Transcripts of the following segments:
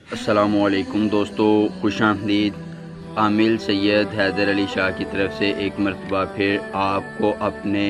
अस्सलामुअलैकुम दोस्तों, खुश आमदीद। आमिल सैयद हैदर अली शाह की तरफ से एक मरतबा फिर आपको अपने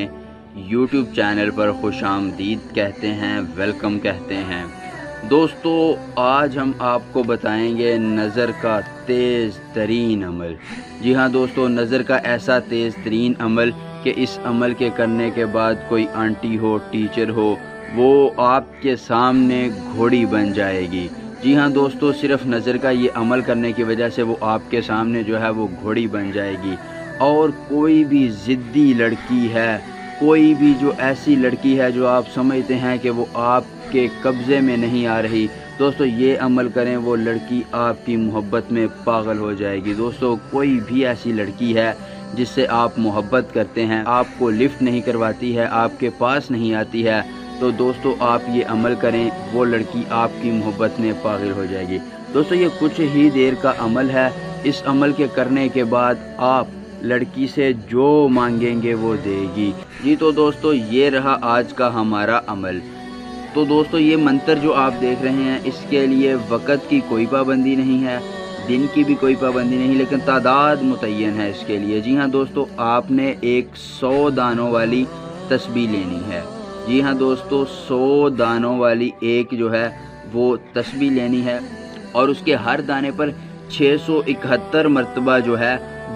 YouTube चैनल पर खुश आमदीद कहते हैं, वेलकम कहते हैं। दोस्तों, आज हम आपको बताएंगे नज़र का तेज़ तरीन अमल। जी हाँ दोस्तों, नज़र का ऐसा तेज़ तरीन अमल कि इस अमल के करने के बाद कोई आंटी हो, टीचर हो, वो आपके सामने घोड़ी बन जाएगी। जी हाँ दोस्तों, सिर्फ नज़र का ये अमल करने की वजह से वो आपके सामने जो है वो घोड़ी बन जाएगी। और कोई भी ज़िद्दी लड़की है, कोई भी जो ऐसी लड़की है जो आप समझते हैं कि वो आपके कब्ज़े में नहीं आ रही, दोस्तों ये अमल करें, वो लड़की आपकी मोहब्बत में पागल हो जाएगी। दोस्तों, कोई भी ऐसी लड़की है जिससे आप मोहब्बत करते हैं, आपको लिफ्ट नहीं करवाती है, आपके पास नहीं आती है, तो दोस्तों आप ये अमल करें, वो लड़की आपकी मोहब्बत में पागल हो जाएगी। दोस्तों, ये कुछ ही देर का अमल है। इस अमल के करने के बाद आप लड़की से जो मांगेंगे वो देगी। जी तो दोस्तों, ये रहा आज का हमारा अमल। तो दोस्तों, ये मंत्र जो आप देख रहे हैं, इसके लिए वक़्त की कोई पाबंदी नहीं है, दिन की भी कोई पाबंदी नहीं, लेकिन तादाद मुतय्यन है इसके लिए। जी हाँ दोस्तों, आपने एक 100 दानों वाली तस्बीह लेनी है। जी हाँ दोस्तों, 100 दानों वाली एक जो है वो तस्बीह लेनी है और उसके हर दाने पर 671 मरतबा जो है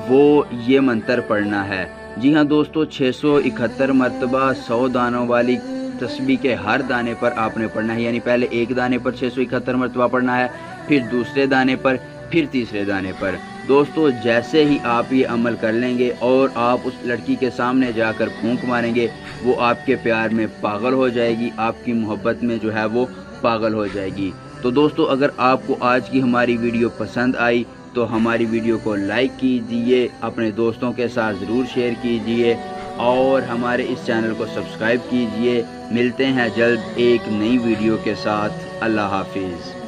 वो ये मंत्र पढ़ना है। जी हाँ दोस्तों, 671 मरतबा 100 दानों वाली तस्बीह के हर दाने पर आपने पढ़ना है। यानी पहले एक दाने पर 671 मरतबा पढ़ना है, फिर दूसरे दाने पर, फिर तीसरे दाने पर। दोस्तों, जैसे ही आप ये अमल कर लेंगे और आप उस लड़की के सामने जाकर फूंक मारेंगे, वो आपके प्यार में पागल हो जाएगी, आपकी मोहब्बत में जो है वो पागल हो जाएगी। तो दोस्तों, अगर आपको आज की हमारी वीडियो पसंद आई तो हमारी वीडियो को लाइक कीजिए, अपने दोस्तों के साथ ज़रूर शेयर कीजिए और हमारे इस चैनल को सब्सक्राइब कीजिए। मिलते हैं जल्द एक नई वीडियो के साथ। अल्लाह हाफिज़।